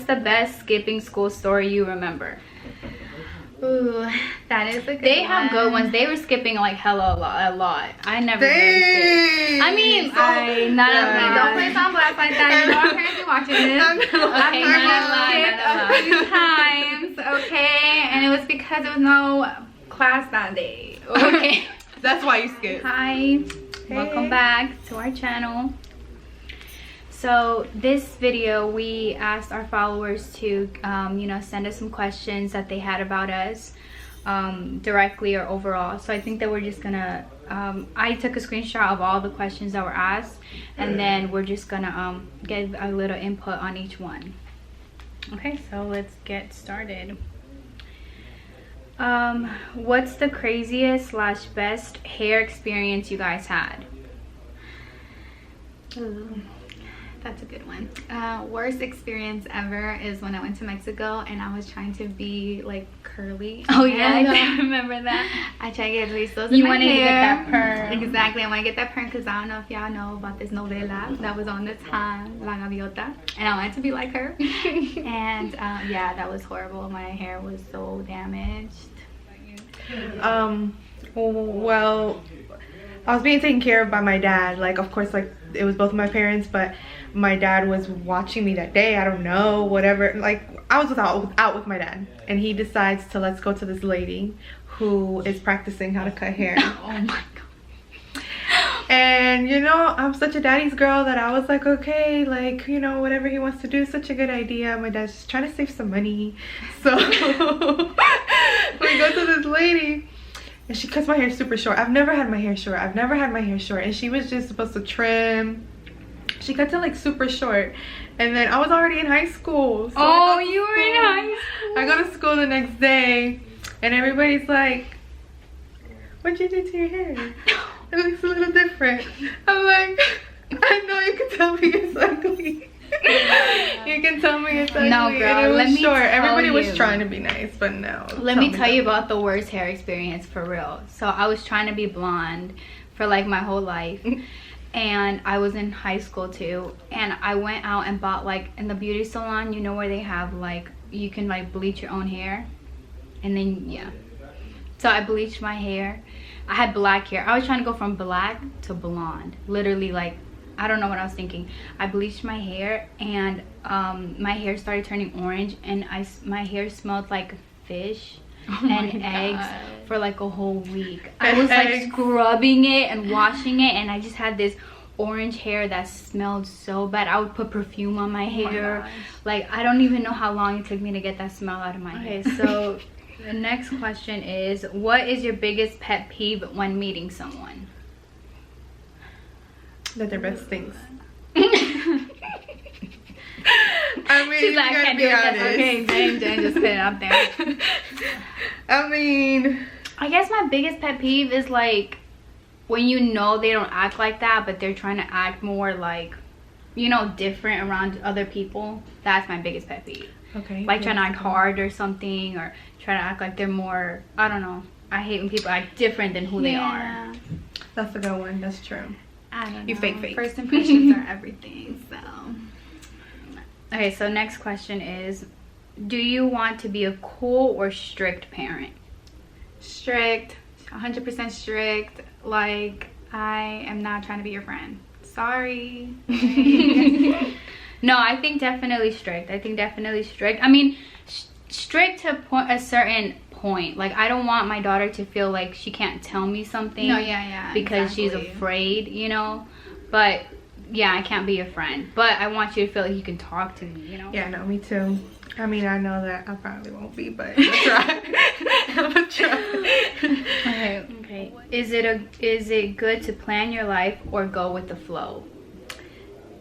the best skipping school story you remember? Ooh, that is a good They one. have good ones. They were skipping like hella a lot. I never Dang. did. I mean, So- I not Yeah. a lot. Don't play some blast like that. You know our parents be watching this. Okay, I've skipped a few times, okay? And it was because there was no class that day. Okay. That's why you skip. Hi, welcome back to our channel. So this video, we asked our followers to you know, send us some questions that they had about us, directly or overall. So I think that we're just gonna I took a screenshot of all the questions that were asked, and then we're just gonna get a little input on each one. Okay, so let's get started. What's the craziest / best hair experience you guys had? Ooh, that's a good one. Worst experience ever is when I went to Mexico and I was trying to be like curly. Oh yeah, And, I remember that. I tried to get rizos You in my wanted to get hair. that perm. Exactly, I want to get that perm because I don't know if y'all know about this novela that was on the time, La Gaviota, and I wanted to be like her. And yeah, that was horrible. My hair was so damaged. Well, I was being taken care of by my dad. Like, of course, like it was both of my parents, but my dad was watching me that day. I don't know, whatever. Like, I was out with my dad, and he decides to let's go to this lady who is practicing how to cut hair. Oh my god. And you know, I'm such a daddy's girl that I was like, okay, like, you know, whatever he wants to do is such a good idea. My dad's just trying to save some money, so we go to this lady and she cuts my hair super short. I've never had my hair short. And she was just supposed to trim. She cuts it like super short, and then I was already in high school. So Oh, you were in high school. I go to school the next day, and everybody's like, what'd you do to your hair? It looks a little different. I'm like, I know you can tell me it's ugly. You can tell me it's ugly. No, girl, and it was let me short. tell Everybody was you. trying to be nice, but no. Let me tell you about the worst hair experience for real. So I was trying to be blonde for like my whole life. And I was in high school too. And I went out and bought like in the beauty salon, you know, where they have like, you can like bleach your own hair. And then, yeah. So I bleached my hair. I had black hair. I was trying to go from black to blonde. Literally, like, I don't know what I was thinking. I bleached my hair, and my hair started turning orange, and my hair smelled like fish and eggs for like a whole week. I was like scrubbing it and washing it, and I just had this orange hair that smelled so bad. I would put perfume on my hair. Like, I don't even know how long it took me to get that smell out of my hair. Okay, so the next question is, what is your biggest pet peeve when meeting someone? That they're best things. I mean, She's like, I can't do it. That's honest. okay, Jane, just put it out there. I mean, I guess my biggest pet peeve is like when you know they don't act like that, but they're trying to act more like, you know, different around other people. That's my biggest pet peeve. okay. Like trying to act hard or something, or trying to act like they're more, I don't know. I hate when people act different than who they are. That's a good one. That's true. I don't know. You fake. First impressions are everything, so. Okay, so next question is, do you want to be a cool or strict parent? Strict, 100% strict. Like, I am not trying to be your friend. Sorry. No, I think definitely strict. I mean, strict to a certain point. Like, I don't want my daughter to feel like she can't tell me something. No, yeah, because she's afraid, you know. But yeah, I can't be your friend. But I want you to feel like you can talk to me, you know. Yeah, no, me too. I mean, I know that I probably won't be, but I'll try. I'm gonna try. Okay. Is it good to plan your life or go with the flow?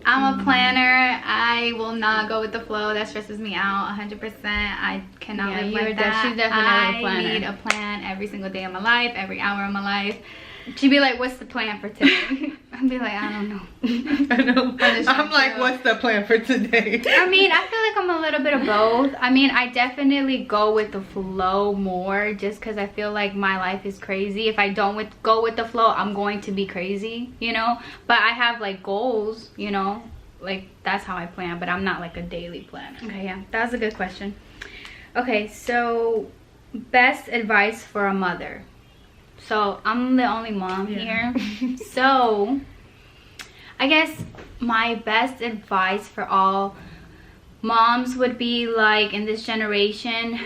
I'm a planner. I will not go with the flow. That stresses me out 100%. I cannot live like that. She's definitely a planner. I need a plan every single day of my life, every hour of my life. She'd be like, what's the plan for today? I'd be like, I don't know. I know. I'm like, what's the plan for today? I mean, I feel like I'm a little bit of both. I mean, I definitely go with the flow more just because I feel like my life is crazy. If I don't go with the flow, I'm going to be crazy, you know? But I have like goals, you know? like that's how I plan, but I'm not like a daily planner. Okay, yeah, that was a good question. Okay, so best advice for a mother. So I'm the only mom here. So I guess my best advice for all moms would be like in this generation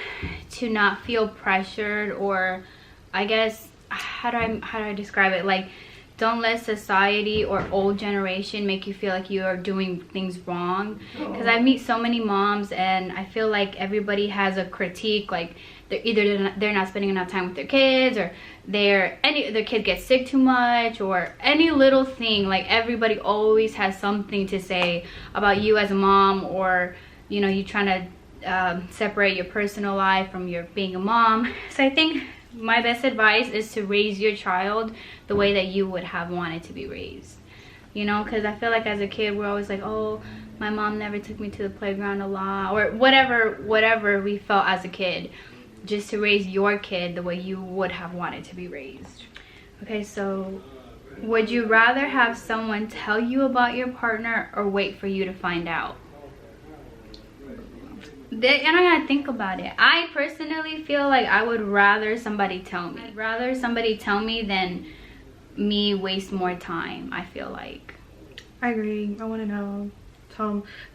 to not feel pressured, or I guess how do I describe it, like don't let society or old generation make you feel like you are doing things wrong. Because I meet so many moms and I feel like everybody has a critique, like they're not spending enough time with their kids, or their kid gets sick too much, or any little thing. Like everybody always has something to say about you as a mom, or you know, you trying to separate your personal life from your being a mom. So I think my best advice is to raise your child the way that you would have wanted to be raised, you know, because I feel like as a kid we're always like, oh, my mom never took me to the playground a lot, or whatever we felt as a kid, just to raise your kid the way you would have wanted to be raised. Okay, so would you rather have someone tell you about your partner or wait for you to find out? And I gotta think about it. I personally feel like I would rather somebody tell me. I'd rather somebody tell me than me waste more time, I feel like. I agree. I want to know.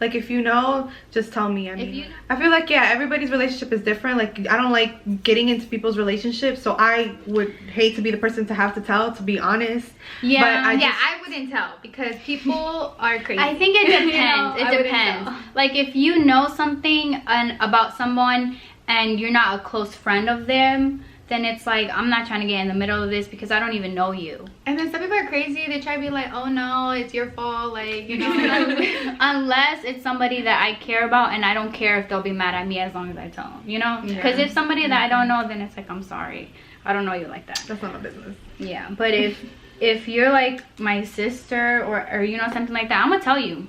Like if you know, just tell me. I mean, I feel like, yeah, everybody's relationship is different. Like I don't like getting into people's relationships, so I would hate to be the person to have to tell, to be honest. Yeah, but I wouldn't tell because people are crazy. I think it depends. You know, it depends. Like if you know something about someone and you're not a close friend of them, then it's like, I'm not trying to get in the middle of this because I don't even know you. And then some people are crazy. They try to be like, oh no, it's your fault, like, you know. Unless it's somebody that I care about, and I don't care if they'll be mad at me as long as I tell them, you know. Because if somebody that I don't know, then it's like, I'm sorry, I don't know you like that. That's not my business. Yeah, but if you're like my sister or you know, something like that, I'm gonna tell you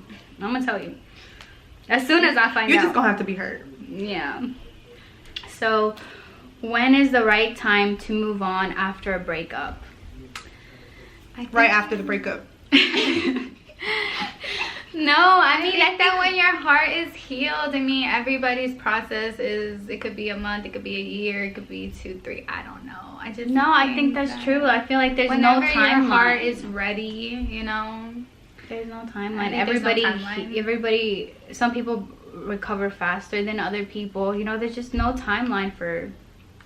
as soon as I find out. You're just gonna have to be hurt. Yeah. So when is the right time to move on after a breakup? Right after the breakup. No, I mean, like that when your heart is healed. I mean, everybody's process is, it could be a month, it could be a year, it could be 2, 3, I don't know. I think that's true. I feel like there's no timeline. Whenever your heart is ready, you know. There's no timeline. Everybody, some people recover faster than other people. You know, there's just no timeline for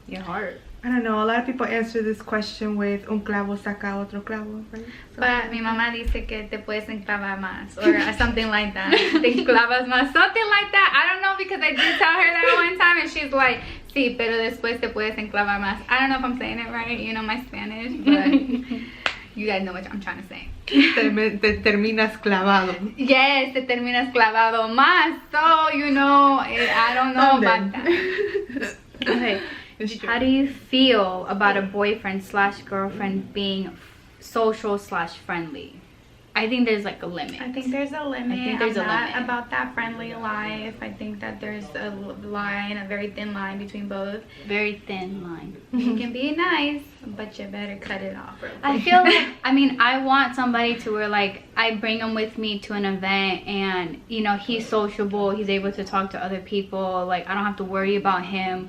your heart. I don't know, a lot of people answer this question with un clavo saca otro clavo, right? So, but mi mamá dice que te puedes enclavar más, or something like that. Te enclavas más, something like that. I don't know, because I did tell her that one time and she's like, sí, pero después te puedes enclavar más. I don't know if I'm saying it right, you know my Spanish, but you guys know what I'm trying to say. te terminas clavado. Yes, te terminas clavado más. So, you know, I don't know about that. Okay. How do you feel about a boyfriend/girlfriend being social/friendly? I think there's like a limit. I think there's a limit. About that friendly life. I think that there's a line, a very thin line between both. Very thin line. You can be nice, but you better cut it off real quick. I feel like, I mean, I want somebody to where like I bring him with me to an event and, you know, he's sociable, he's able to talk to other people. Like I don't have to worry about him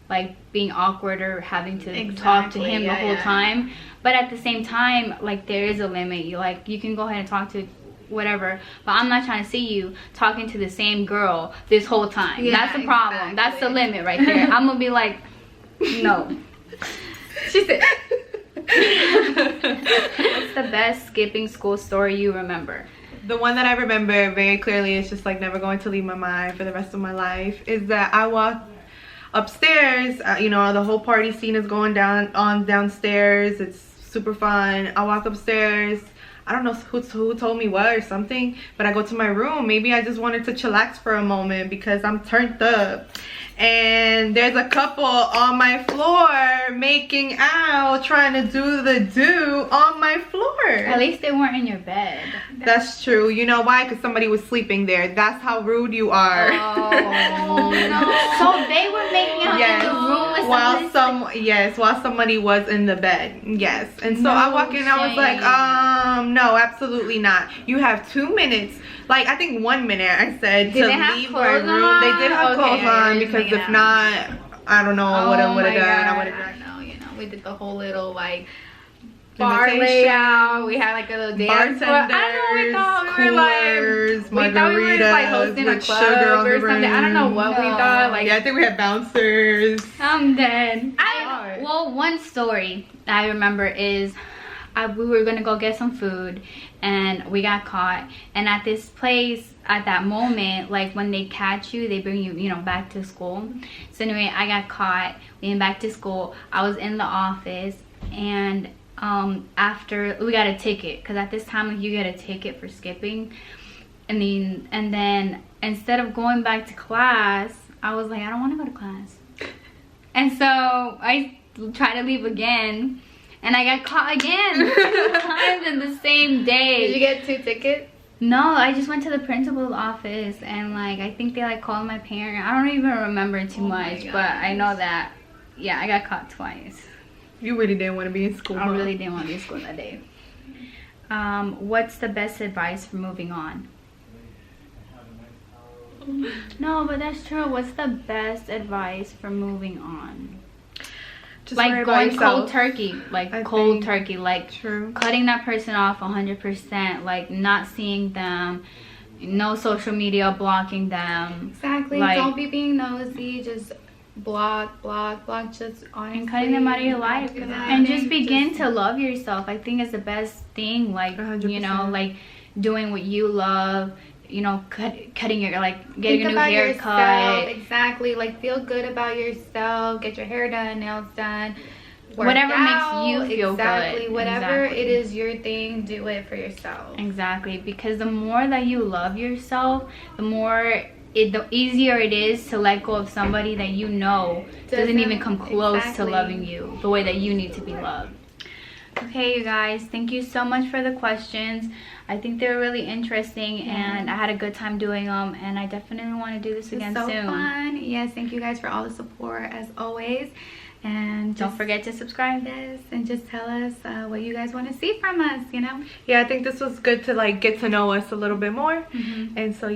like being awkward or having to talk to him the whole time. But at the same time, like there is a limit. You can go ahead and talk to whatever, but I'm not trying to see you talking to the same girl this whole time. That's the problem. That's the limit right there. I'm gonna be like, no. She said. What's the best skipping school story you remember? The one that I remember very clearly, is just like never going to leave my mind for the rest of my life, is that I walked upstairs, you know, the whole party scene is going downstairs. It's super fun. I walk upstairs, I don't know who told me what or something, but I go to my room. Maybe I just wanted to chillax for a moment because I'm turned up, and there's a couple on my floor making out, trying to do the do on my floor. At least they weren't in your bed. That's true. You know why? Because somebody was sleeping there. That's how rude you are. Oh no. So they were making out in the room with while somebody was in the bed. Yes. And so I walk in, I was like, no, absolutely not. You have 2 minutes. Like, I think 1 minute I said to leave my room. They did have clothes on, because if not, I don't know what I would have done. I would have done. No, you know, we did the whole little like bar layout. We had like a little dance floor. I don't know what we thought. We thought we were like hosting a club or something. I don't know what we thought. Like, yeah, I think we had bouncers. I'm dead. Well, one story I remember is we were gonna go get some food and we got caught. And at this place, at that moment, like when they catch you, they bring you, you know, back to school. So anyway, I got caught. We went back to school. I was in the office, and after we got a ticket, because at this time, like, you get a ticket for skipping. And then instead of going back to class, I was like, I don't want to go to class. And so I tried to leave again, and I got caught again 2 times in the same day. Did you get 2 tickets? No, I just went to the principal's office, and like I think they like called my parent. I don't even remember too much, but I know that, yeah, I got caught twice. You really didn't want to be in school. I really didn't want to be in school that day. What's the best advice for moving on? No, but that's true. What's the best advice for moving on? Just like going cold turkey, like cold turkey, like true. Cutting that person off 100%, like not seeing them, no social media, blocking them. Exactly. Like, don't be being nosy. Just block. Just honestly. And cutting them out of your life, and just begin to love yourself. I think is the best thing. Like 100%. You know, like doing what you love. You know, cutting your, like, getting a new haircut. Exactly. Like, feel good about yourself. Get your hair done, nails done. Whatever makes you feel good. Whatever it is your thing, do it for yourself. Exactly. Because the more that you love yourself, the easier it is to let go of somebody that you know doesn't even come close to loving you the way that you need to be loved. Okay, you guys, thank you so much for the questions. I think they're really interesting, and I had a good time doing them, and I definitely want to do this again soon. So fun. Yes, thank you guys for all the support as always. And don't forget to subscribe. Yes, and just tell us what you guys want to see from us, you know. Yeah, I think this was good to like get to know us a little bit more. And so